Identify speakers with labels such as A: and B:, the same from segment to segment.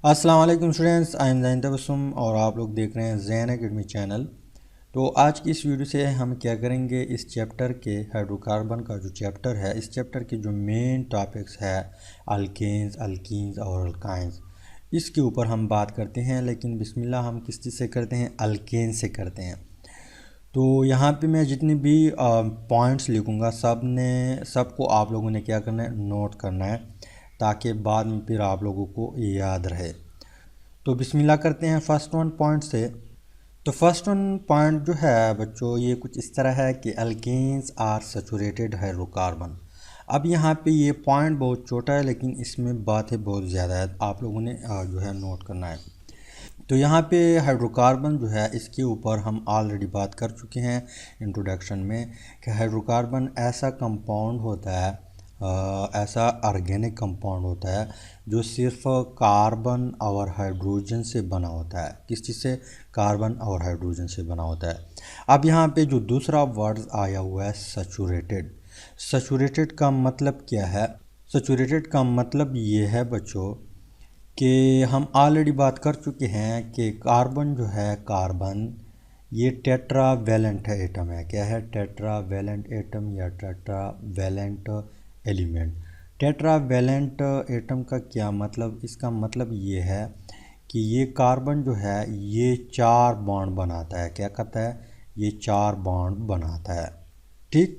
A: अस्सलाम वालेकुम students, I am ज़ैन तबस्सुम और आप लोग देख रहे हैं ज़ैन एकेडमी चैनल। तो आज की इस वीडियो से हम क्या करेंगे, इस चैप्टर के हाइड्रोकार्बन का जो चैप्टर है, इस चैप्टर के जो मेन टॉपिक्स है अल्केन्स, अल्कीन्स और अल्काइंस, इसके ऊपर हम बात करते हैं। लेकिन बिस्मिल्लाह हम किस चीज़ से करते हैं? अल्केन से करते हैं। तो यहाँ पे मैं जितनी भी पॉइंट्स लिखूँगा सबको आप लोगों ने क्या करना है, नोट करना है, ताकि बाद में फिर आप लोगों को याद रहे। तो बिस्मिल्लाह करते हैं फर्स्ट वन पॉइंट से। तो फर्स्ट वन पॉइंट जो है बच्चों, ये कुछ इस तरह है कि अल्केन्स आर सैचुरेटेड हाइड्रोकार्बन। अब यहाँ पे ये पॉइंट बहुत छोटा है लेकिन इसमें बातें बहुत ज़्यादा है, आप लोगों ने जो है नोट करना है। तो यहाँ पे हाइड्रोकार्बन जो है इसके ऊपर हम ऑलरेडी बात कर चुके हैं इंट्रोडक्शन में कि हाइड्रोकार्बन ऐसा कंपाउंड होता है, ऐसा ऑर्गेनिक कंपाउंड होता है जो सिर्फ कार्बन और हाइड्रोजन से बना होता है। किस चीज़ से? कार्बन और हाइड्रोजन से बना होता है। अब यहाँ पे जो दूसरा वर्ड आया हुआ है सैचुरेटेड। सैचुरेटेड का मतलब क्या है? सैचुरेटेड का मतलब ये है बच्चों कि हम ऑलरेडी बात कर चुके हैं कि कार्बन जो है, कार्बन ये टेट्रा वैलेंट एटम है। क्या है? टेट्रा वैलेंट एटम या tetravalent element. Tetravalent atom का क्या मतलब? इसका मतलब ये है कि ये कार्बन जो है ये 4 बॉन्ड बनाता है। क्या करता है? ये 4 बॉन्ड बनाता है। ठीक।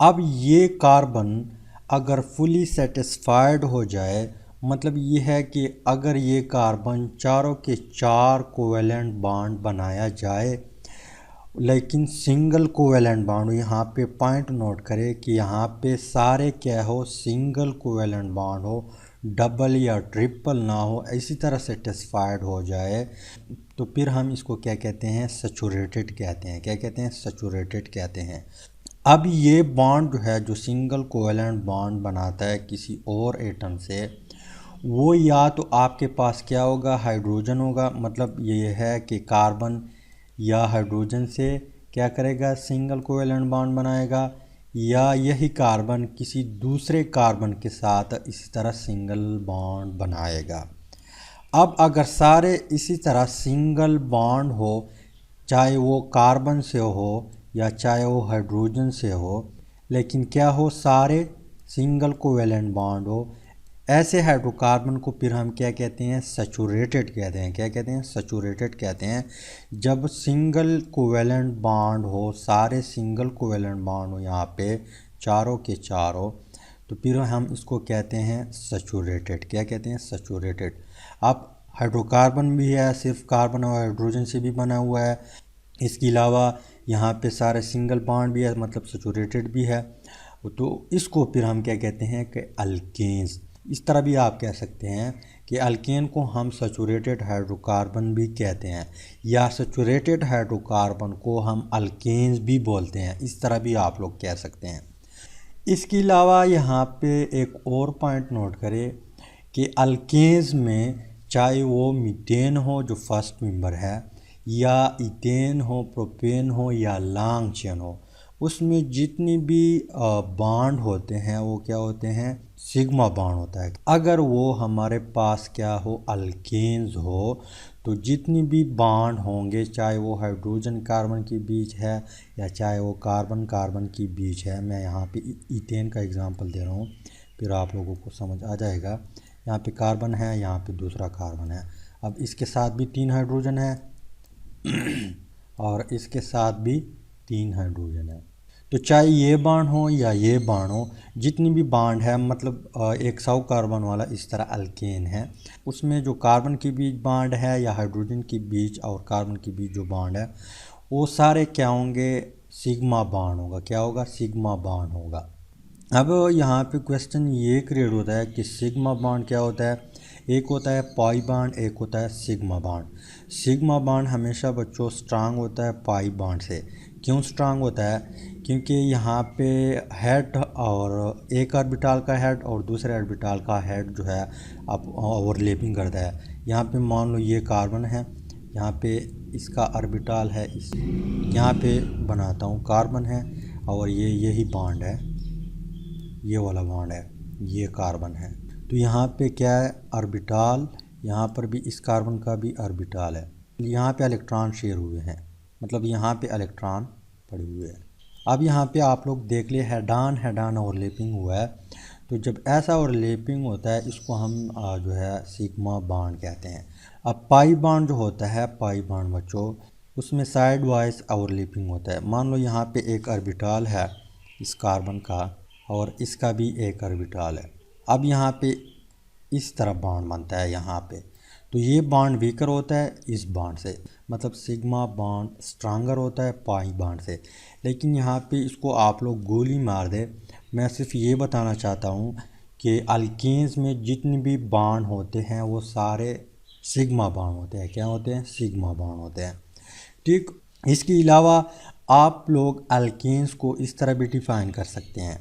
A: अब ये कार्बन अगर फुली सेटिस्फाइड हो जाए, मतलब ये है कि अगर ये कार्बन चारों के 4 कोवेलेंट बॉन्ड बनाया जाए, लेकिन सिंगल कोवेलेंट बॉन्ड, यहाँ पे पॉइंट नोट करें कि यहाँ पे सारे क्या हो, सिंगल कोवेलेंट बॉन्ड हो, डबल या ट्रिपल ना हो, इसी तरह सेटिस्फाइड हो जाए, तो फिर हम इसको क्या कहते हैं? सैचुरेटेड कहते हैं। क्या कहते हैं? सैचुरेटेड कहते हैं। अब ये बॉन्ड जो है, जो सिंगल कोवेलेंट बॉन्ड बनाता है किसी और एटम से, वो या तो आपके पास क्या होगा? हाइड्रोजन होगा। मतलब ये है कि कार्बन या हाइड्रोजन से क्या करेगा? सिंगल कोवेलेंट बॉन्ड बनाएगा, या यही कार्बन किसी दूसरे कार्बन के साथ इसी तरह सिंगल बॉन्ड बनाएगा। अब अगर सारे इसी तरह सिंगल बॉन्ड हो, चाहे वो कार्बन से हो या चाहे वो हाइड्रोजन से हो, लेकिन क्या हो, सारे सिंगल कोवेलेंट बॉन्ड हो, ऐसे हाइड्रोकार्बन को फिर हम क्या कहते हैं? सैचुरेटेड कहते हैं। क्या कहते हैं? सैचुरेटेड कहते हैं। जब सिंगल कोवेलेंट बॉन्ड हो, सारे सिंगल कोवेलेंट बॉन्ड हो यहाँ पे चारों के चारों, तो फिर हम इसको कहते हैं सैचुरेटेड। क्या कहते हैं? सैचुरेटेड। अब हाइड्रोकार्बन भी है, सिर्फ कार्बन और हाइड्रोजन से भी बना हुआ है। इसके अलावा यहाँ पे सारे सिंगल बॉन्ड भी है, मतलब सैचुरेटेड भी है। तो इसको फिर हम क्या कहते हैं कि अल्केन्स। इस तरह भी आप कह सकते हैं कि अल्केन को हम सैचुरेटेड हाइड्रोकार्बन भी कहते हैं, या सैचुरेटेड हाइड्रोकार्बन को हम अल्केन्स भी बोलते हैं। इस तरह भी आप लोग कह सकते हैं। इसके अलावा यहाँ पे एक और पॉइंट नोट करें कि अल्केन्स में चाहे वो मीथेन हो जो फर्स्ट मेंबर है, या इथेन हो, प्रोपेन हो, या लॉन्ग चेन हो, उसमें जितनी भी बॉन्ड होते हैं वो क्या होते हैं? सिग्मा बॉन्ड होता है। अगर वो हमारे पास क्या हो? अल्केन्स हो, तो जितनी भी बॉन्ड होंगे, चाहे वो हाइड्रोजन कार्बन के बीच है या चाहे वो कार्बन कार्बन के बीच है, मैं यहाँ पे इथेन का एग्जांपल दे रहा हूँ, फिर आप लोगों को समझ आ जाएगा। यहाँ पे कार्बन है, यहाँ पे दूसरा कार्बन है। अब इसके साथ भी 3 हाइड्रोजन है और इसके साथ भी 3 हाइड्रोजन है। तो चाहे ये बॉन्ड हो या ये बॉन्ड हो, जितनी भी बॉन्ड है, मतलब एक 100 कार्बन वाला इस तरह अल्केन है, उसमें जो कार्बन के बीच बॉन्ड है या हाइड्रोजन के बीच और कार्बन के बीच जो बॉन्ड है, वो सारे क्या होंगे? सिग्मा बॉन्ड होगा। क्या होगा? सिग्मा बॉन्ड होगा। अब यहाँ पे क्वेश्चन ये क्रिएट होता है कि सिग्मा बॉन्ड क्या होता है? एक होता है पाई बॉन्ड, एक होता है सिग्मा बॉन्ड। सिग्मा बॉन्ड हमेशा बच्चों स्ट्रांग होता है पाई बॉन्ड से। क्यों स्ट्रांग होता है? क्योंकि यहाँ पे हेड और एक ऑर्बिटल का हेड और दूसरे ऑर्बिटल का हेड जो है अब ओवरलैपिंग करता है। यहाँ पे मान लो ये कार्बन है, यहाँ पे इसका ऑर्बिटल है, इस यहाँ पे बनाता हूँ कार्बन है, और ये यही बॉन्ड है, ये वाला बॉन्ड है, ये कार्बन है। तो यहाँ पे क्या है? ऑर्बिटल यहाँ पर भी इस कार्बन का भी ऑर्बिटल है। यहाँ पे इलेक्ट्रॉन शेयर हुए हैं, मतलब यहाँ पे इलेक्ट्रॉन पड़े हुए हैं। अब यहाँ पे आप लोग देख लिए हेड ऑन ओवरलैपिंग हुआ है। तो जब ऐसा ओवरलैपिंग होता है इसको हम जो है सिग्मा बॉन्ड कहते हैं। अब पाई बॉन्ड जो होता है, पाई बॉन्ड बच्चों, उसमें साइड वाइज ओवरलैपिंग होता है। मान लो यहाँ पे एक ऑर्बिटल है इस कार्बन का और इसका भी एक ऑर्बिटल है। अब यहाँ पे इस तरह बॉन्ड बनता है यहाँ पे, तो ये बॉन्ड वीकर होता है इस बॉन्ड से, मतलब सिग्मा बॉन्ड स्ट्रांगर होता है पाई बॉन्ड से। लेकिन यहाँ पे इसको आप लोग गोली मार दे। मैं सिर्फ ये बताना चाहता हूँ कि अल्केन्स में जितने भी बॉन्ड होते हैं वो सारे सिग्मा बॉन्ड होते हैं। क्या होते हैं? सिग्मा बॉन्ड होते हैं। ठीक, इसके अलावा आप लोग अल्केन्स को इस तरह भी डिफाइन कर सकते हैं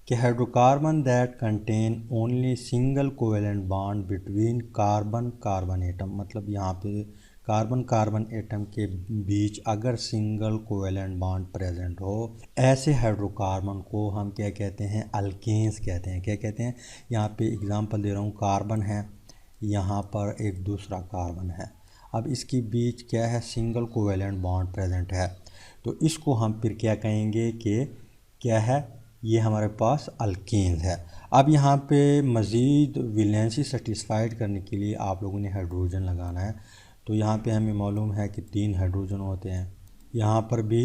A: कि hydrocarbon that contain only single covalent bond between carbon carbon atom, मतलब यहाँ पे कार्बन कार्बन एटम के बीच अगर सिंगल कोवेलेंट बॉन्ड प्रेजेंट हो, ऐसे हाइड्रोकार्बन को हम क्या कहते हैं? अल्केन्स कहते हैं। क्या कहते हैं? यहाँ पे एग्जांपल दे रहा हूँ, कार्बन है, यहाँ पर एक दूसरा कार्बन है, अब इसके बीच क्या है? सिंगल कोवेलेंट बॉन्ड प्रेजेंट है, तो इसको हम फिर क्या कहेंगे कि क्या है? ये हमारे पास अल्केन्स है। अब यहाँ पे मज़ीद वैलेंसी सेटिस्फाइड करने के लिए आप लोगों ने हाइड्रोजन लगाना है। तो यहाँ पे हमें मालूम है कि 3 हाइड्रोजन होते हैं, यहाँ पर भी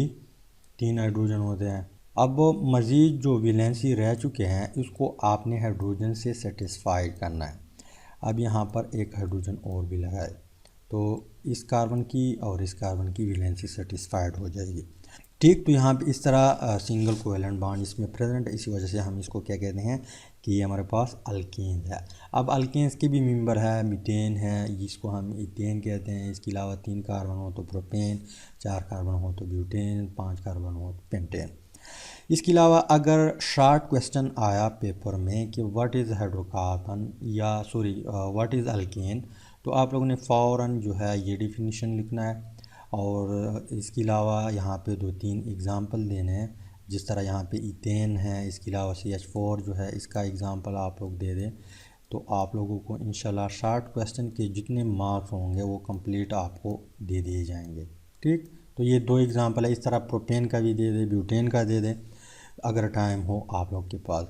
A: 3 हाइड्रोजन होते हैं। अब मज़ीद जो वैलेंसी रह चुके हैं इसको आपने हाइड्रोजन से सेटिस्फाइड करना है। अब यहाँ पर एक हाइड्रोजन और भी लगाए तो इस कार्बन की और इस कार्बन की वैलेंसी सेटिस्फाइड हो जाएगी। ठीक, तो यहाँ पे इस तरह सिंगल कोवेलेंट बॉन्ड इसमें प्रेजेंट है, इसी वजह से हम इसको क्या कहते हैं कि ये हमारे पास अल्केन्स है। अब अल्केन्स के भी मेंबर है, मीथेन है, इसको हम इथेन कहते हैं। इसके अलावा 3 कार्बन हो तो प्रोपेन, 4 कार्बन हो तो ब्यूटेन, 5 कार्बन हो तो पेंटेन। इसके अलावा अगर शॉर्ट क्वेश्चन आया पेपर में कि व्हाट इज़ हाइड्रोकार्बन या व्हाट इज़ अल्केन, तो आप लोगों ने फ़ौरन जो है ये डिफिनीशन लिखना है और इसके अलावा यहाँ पे 2-3 एग्ज़ाम्पल देने हैं। जिस तरह यहाँ पे इथेन है, इसके अलावा CH4 जो है, इसका एग्ज़ाम्पल आप लोग दे दें तो आप लोगों को इंशाल्लाह शॉर्ट क्वेश्चन के जितने मार्क्स होंगे वो कंप्लीट आपको दे दिए जाएंगे। ठीक, तो ये 2 एग्ज़ाम्पल है। इस तरह प्रोपेन का भी दे दे, ब्यूटेन का दे दें अगर टाइम हो आप लोग के पास।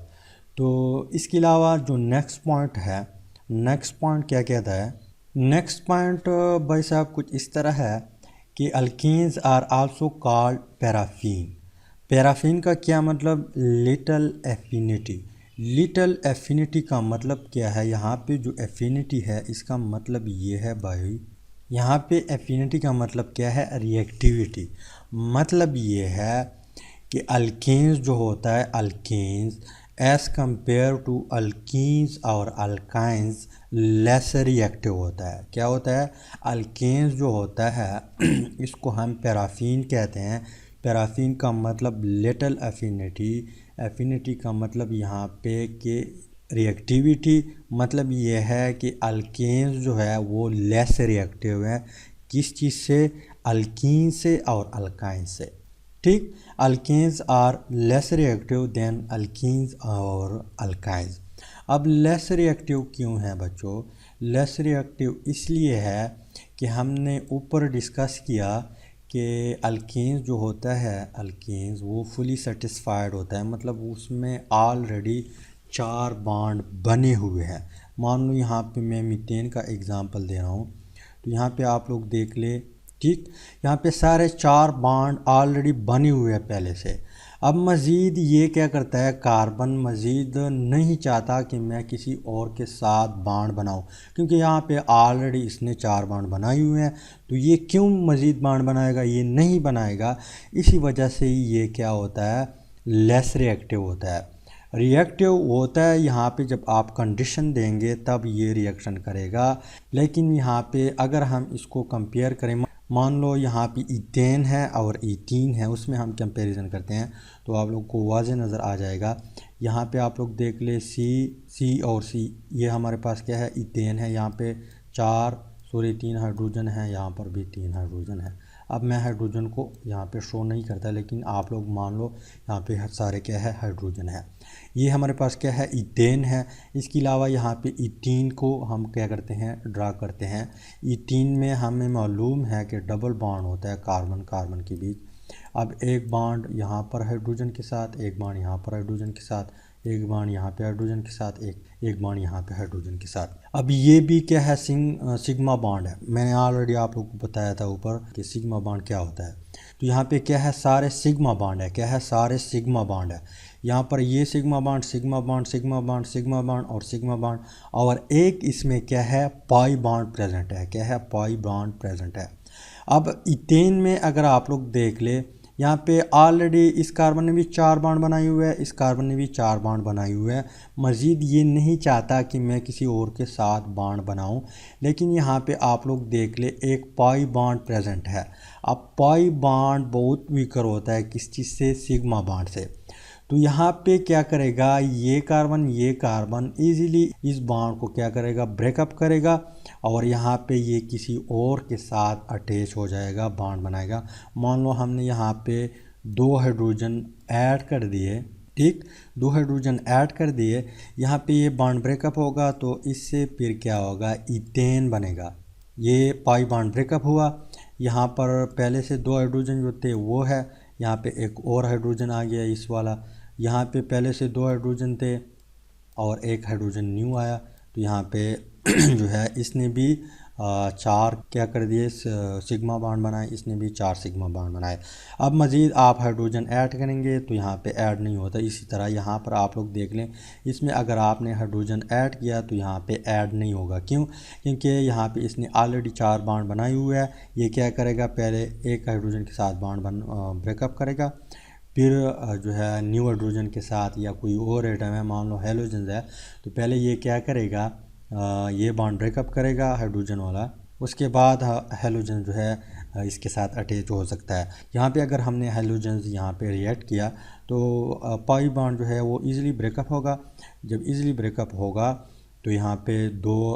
A: तो इसके अलावा जो नेक्स्ट पॉइंट है, नेक्स्ट पॉइंट क्या कहता है? नेक्स्ट पॉइंट भाई साहब कुछ इस तरह है कि alkanes are also called paraffin. Paraffin का क्या मतलब? Little affinity. लिटल एफिनिटी का मतलब क्या है? यहाँ पे जो एफिनिटी है इसका मतलब ये है भाई, यहाँ पे एफिनिटी का मतलब क्या है? रिएक्टिविटी। मतलब ये है कि अल्केन्स जो होता है, alkanes as compare to alkenes और अल्काइंस लेस रिएक्टिव होता है। क्या होता है? अल्केन्स जो होता है इसको हम पैराफिन कहते हैं। पैराफिन का मतलब लिटल एफिनिटी, एफिनिटी का मतलब यहाँ पे कि रिएक्टिविटी। मतलब ये है कि अल्केन्स जो है वो लेस रिएक्टिव है, किस चीज़ से? अल्कीन से और अल्काइन से। ठीक, alkanes are less reactive than alkenes और अल्काइंस। अब लेस रिएक्टिव क्यों है बच्चों? लेस रिएक्टिव इसलिए है कि हमने ऊपर डिस्कस किया कि अल्केन्स जो होता है, अल्केन्स वो फुली सेटिस्फाइड होता है, मतलब उसमें ऑलरेडी 4 बॉन्ड बने हुए हैं। मान लो यहाँ पे मैं मीथेन का एग्जांपल दे रहा हूँ, तो यहाँ पे आप लोग देख ले। ठीक, यहाँ पे सारे 4 बॉन्ड ऑलरेडी बने हुए हैं पहले से। अब मज़ीद ये क्या करता है, कार्बन मज़ीद नहीं चाहता कि मैं किसी और के साथ बॉन्ड बनाऊं, क्योंकि यहाँ पे ऑलरेडी इसने 4 बॉन्ड बनाए हुए हैं, तो ये क्यों मज़ीद बॉन्ड बनाएगा? ये नहीं बनाएगा। इसी वजह से ही ये क्या होता है? लेस रिएक्टिव होता है। रिएक्टिव होता है यहाँ पे जब आप कंडीशन देंगे तब ये रिएक्शन करेगा। लेकिन यहाँ पे अगर हम इसको कंपेयर करें, मान लो यहाँ पे इथेन है और इथीन है, उसमें हम कंपैरिजन करते हैं तो आप लोग को वाज़े नज़र आ जाएगा। यहाँ पे आप लोग देख ले सी और सी, ये हमारे पास क्या है? इथेन है। यहाँ पे 3 हाइड्रोजन है, यहाँ पर भी 3 हाइड्रोजन है। अब मैं हाइड्रोजन को यहाँ पे शो नहीं करता, लेकिन आप लोग मान लो यहाँ पे सारे क्या है, हाइड्रोजन है। ये हमारे पास क्या है, ईथेन है। इसके अलावा यहाँ पे ईथीन को हम क्या करते हैं, ड्रा करते हैं। ईथीन में हमें मालूम है कि डबल बॉन्ड होता है कार्बन कार्बन के बीच। अब एक बॉन्ड यहाँ पर हाइड्रोजन के साथ, एक बॉन्ड यहाँ पर हाइड्रोजन के साथ, एक बॉन्ड यहाँ पे हाइड्रोजन के साथ, एक बॉन्ड यहाँ पे हाइड्रोजन के साथ। अब ये भी क्या है, सिग्मा बॉन्ड है। मैंने ऑलरेडी आप लोगों को बताया था ऊपर कि सिग्मा बॉन्ड क्या होता है। तो यहाँ पे क्या है, सारे सिग्मा बॉन्ड है। क्या है, सारे सिग्मा बॉन्ड है। यहाँ पर ये sigma bond, sigma bond, sigma bond, sigma bond और सिग्मा बॉन्ड, और एक इसमें क्या है, पाई बॉन्ड प्रेजेंट है। क्या है, पाई बॉन्ड प्रेजेंट है। अब ईथेन में अगर आप लोग देख ले, यहाँ पे ऑलरेडी इस कार्बन ने भी 4 बॉन्ड बनाए हुए हैं, इस कार्बन ने भी 4 बॉन्ड बनाए हुए हैं। मज़ीद ये नहीं चाहता कि मैं किसी और के साथ बॉन्ड बनाऊं, लेकिन यहाँ पे आप लोग देख ले एक पाई बॉन्ड प्रेजेंट है। अब पाई बॉन्ड बहुत वीकर होता है किस चीज़ से, सिग्मा बॉन्ड से। तो यहाँ पे क्या करेगा, ये कार्बन इजीली इस बॉन्ड को क्या करेगा, ब्रेकअप करेगा, और यहाँ पे ये किसी और के साथ अटैच हो जाएगा, बॉन्ड बनाएगा। मान लो हमने यहाँ पे 2 हाइड्रोजन ऐड कर दिए, ठीक, 2 हाइड्रोजन ऐड कर दिए। यहाँ पे ये बॉन्ड ब्रेकअप होगा तो इससे फिर क्या होगा, ईथेन बनेगा। ये पाई बॉन्ड ब्रेकअप हुआ। यहाँ पर पहले से 2 हाइड्रोजन जो थे वो है, यहाँ पे एक और हाइड्रोजन आ गया इस वाला। यहाँ पे पहले से 2 हाइड्रोजन थे और एक हाइड्रोजन न्यू आया, तो यहाँ पे जो है इसने भी 4 क्या कर दिए, सिग्मा बॉन्ड बनाए, इसने भी 4 सिग्मा बॉन्ड बनाए। अब मज़ीद आप हाइड्रोजन ऐड करेंगे तो यहाँ पे ऐड नहीं होता। इसी तरह यहाँ पर आप लोग देख लें, इसमें अगर आपने हाइड्रोजन ऐड किया तो यहाँ पे ऐड नहीं होगा। क्यों? क्योंकि यहाँ पे इसने ऑलरेडी 4 बॉन्ड बनाए हुए है। ये क्या करेगा, पहले एक हाइड्रोजन के साथ बॉन्ड ब्रेकअप करेगा, फिर जो है न्यू हाइड्रोजन के साथ या कोई और एटम है, मान लो हेलोजन है, तो पहले ये क्या करेगा, ये बॉन्ड ब्रेकअप करेगा हाइड्रोजन वाला, उसके बाद हेलोजन जो है इसके साथ अटैच हो सकता है। यहाँ पे अगर हमने हेलोजन यहाँ पे रिएक्ट किया तो पाई बॉन्ड जो है वो इजीली ब्रेकअप होगा। जब इजीली ब्रेकअप होगा तो यहाँ पे 2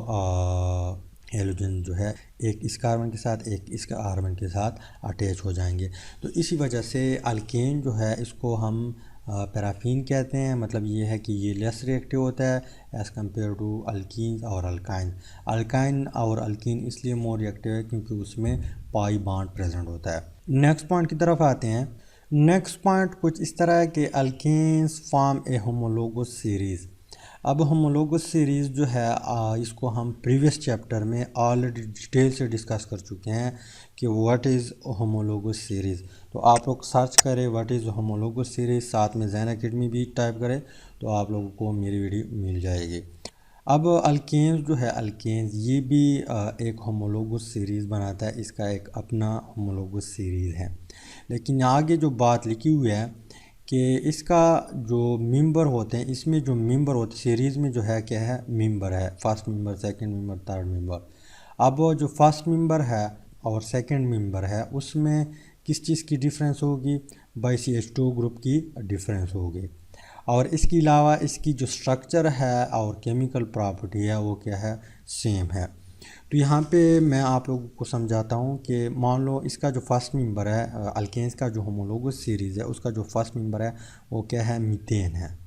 A: हेलोजन जो है एक इस कार्बन के साथ, एक इस कार्बन के साथ अटैच हो जाएंगे। तो इसी वजह से अल्केन जो है इसको हम पैराफिन कहते हैं। मतलब ये है कि ये लेस रिएक्टिव होता है एज़ कम्पेयर टू अल्कीन और अल्काइन। अल्काइन और अल्कीन इसलिए मोर रिएक्टिव है क्योंकि उसमें पाई बॉन्ड प्रेजेंट होता है। नेक्स्ट पॉइंट की तरफ आते हैं। नेक्स्ट पॉइंट कुछ इस तरह है कि अल्केन्स फॉर्म ए होमोलोगस सीरीज़। अब होमोलोगस सीरीज़ जो है इसको हम प्रीवियस चैप्टर में ऑलरेडी डिटेल से डिस्कस कर चुके हैं कि व्हाट इज़ होमोलोगस सीरीज़। तो आप लोग सर्च करें व्हाट इज़ होमोलोगस सीरीज़, साथ में जैन एकेडमी भी टाइप करें तो आप लोगों को मेरी वीडियो मिल जाएगी। अब अल्केन्स जो है, अल्केन्स ये भी एक होमोलोगस सीरीज़ बनाता है, इसका एक अपना होमोलोगस सीरीज़ है। लेकिन आगे जो बात लिखी हुई है कि इसका जो मेंबर होते हैं, इसमें जो मेंबर होते हैं सीरीज़ में जो है क्या है, मेंबर है, first member, second member, third member. अब जो फर्स्ट मेंबर है और सेकंड मेंबर है उसमें किस चीज़ की डिफरेंस होगी, बाई CH2 ग्रुप की डिफरेंस होगी। और इसके अलावा इसकी जो स्ट्रक्चर है और केमिकल प्रॉपर्टी है वो क्या है, सेम है। तो यहाँ पे मैं आप लोगों को समझाता हूँ कि मान लो इसका जो फर्स्ट मेंबर है, अल्केन्स का जो होमोलोगस सीरीज़ है उसका जो फर्स्ट मेंबर है वो क्या है, मीथेन है।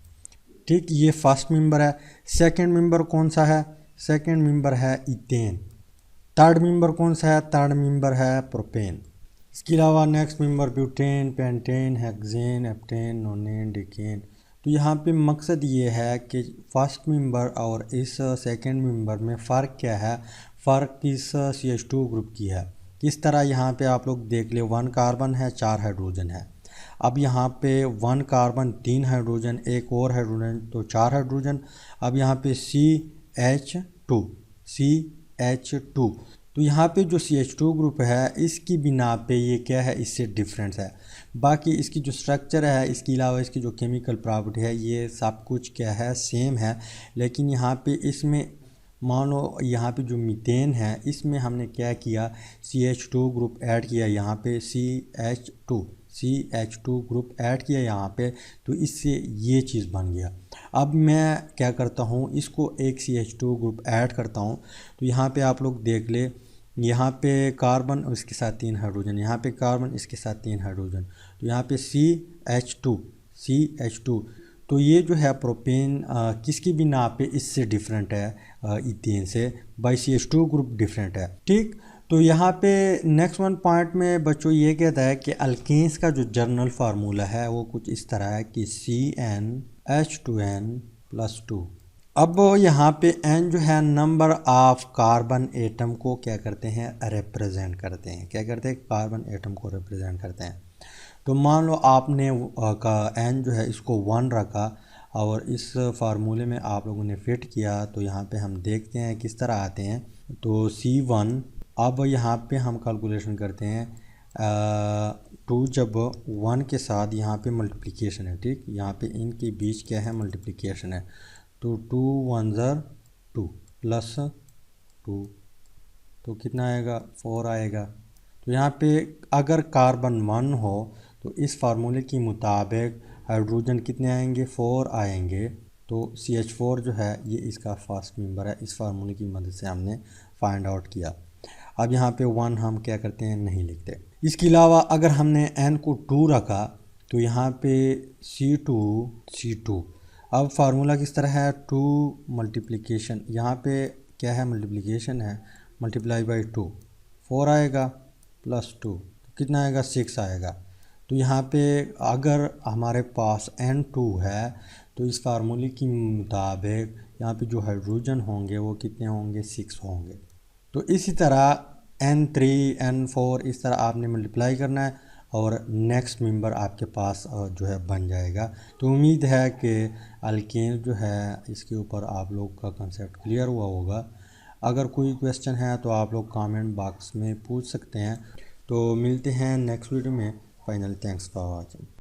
A: ठीक, ये फर्स्ट मेंबर है। सेकंड मेंबर कौन सा है, सेकंड मेंबर है इथेन। थर्ड मेंबर कौन सा है, थर्ड मेंबर है प्रोपेन। इसके अलावा next member butane, pentane, hexane, heptane, nonane, decane. तो यहाँ पे मकसद ये है कि फर्स्ट मेंबर और इस सेकंड मेंबर में फ़र्क क्या है, फ़र्क किस CH2 ग्रुप की है। किस तरह यहाँ पे आप लोग देख ले, 1 कार्बन है, 4 हाइड्रोजन है। अब यहाँ पे 1 कार्बन, 3 हाइड्रोजन, एक और हाइड्रोजन, तो 4 हाइड्रोजन। अब यहाँ पे CH2 तो यहाँ पे जो CH2 ग्रुप है इसकी बिना पे ये क्या है, इससे डिफरेंस है। बाकी इसकी जो स्ट्रक्चर है, इसके अलावा इसकी जो केमिकल प्रॉपर्टी है, ये सब कुछ क्या है, सेम है। लेकिन यहाँ पे इसमें मान लो यहाँ पे जो मीथेन है इसमें हमने क्या किया, CH2 ग्रुप ऐड किया, यहाँ पे CH2 ग्रुप ऐड किया यहाँ पे, तो इससे ये चीज़ बन गया। अब मैं क्या करता हूँ, इसको एक CH2 ग्रुप ऐड करता हूँ। तो यहाँ पे आप लोग देख ले यहाँ पे कार्बन और इसके साथ 3 हाइड्रोजन, यहाँ पे कार्बन इसके साथ 3 हाइड्रोजन, तो यहाँ पे CH2। तो ये जो है प्रोपेन किसकी भी नाप पे इससे डिफरेंट है, इथेन से, बाई CH2 ग्रुप डिफरेंट है। ठीक, तो यहाँ पे नेक्स्ट वन पॉइंट में बच्चों ये कहता है कि अल्केन्स का जो जर्नल फार्मूला है वो कुछ इस तरह है कि CnH2n+2। अब यहाँ पे n जो है नंबर ऑफ कार्बन एटम को क्या करते हैं, रिप्रेजेंट करते हैं। क्या करते हैं, कार्बन एटम को रिप्रेजेंट करते हैं। तो मान लो आपने का n जो है इसको 1 रखा और इस फार्मूले में आप लोगों ने फिट किया, तो यहाँ पे हम देखते हैं किस तरह आते हैं। तो C1, अब यहाँ पे हम कैलकुलेशन करते हैं 2 जब 1 के साथ यहाँ पे मल्टीप्लिकेशन है। ठीक, यहाँ पे इनके बीच क्या है, मल्टीप्लिकेशन है। तो 2 1 ज़र 2 प्लस 2, तो कितना आएगा, 4 आएगा। तो यहाँ पे अगर कार्बन 1 हो तो इस फार्मूले के मुताबिक हाइड्रोजन कितने आएंगे, 4 आएंगे। तो CH4 जो है ये इसका फर्स्ट मेंबर है। इस फार्मूले की मदद से हमने फाइंड आउट किया। अब यहाँ पे 1 हम क्या करते हैं, नहीं लिखते। इसके अलावा अगर हमने n को 2 रखा तो यहाँ पे C2। अब फार्मूला किस तरह है, 2 मल्टीप्लिकेशन, यहाँ पे क्या है, मल्टीप्लिकेशन है, मल्टीप्लाई बाई 2, 4 आएगा प्लस 2, तो कितना आएगा, 6 आएगा। तो यहाँ पे अगर हमारे पास N2 है तो इस फार्मूले के मुताबिक यहाँ पे जो हाइड्रोजन होंगे वो कितने होंगे, 6 होंगे। तो इसी तरह N3 N4 इस तरह आपने मल्टीप्लाई करना है और नेक्स्ट मेंबर आपके पास जो है बन जाएगा। तो उम्मीद है कि अल्केन जो है इसके ऊपर आप लोग का कंसेप्ट क्लियर हुआ होगा। अगर कोई क्वेश्चन है तो आप लोग कमेंट बॉक्स में पूछ सकते हैं। तो मिलते हैं नेक्स्ट वीडियो में। Finally thanks for watching.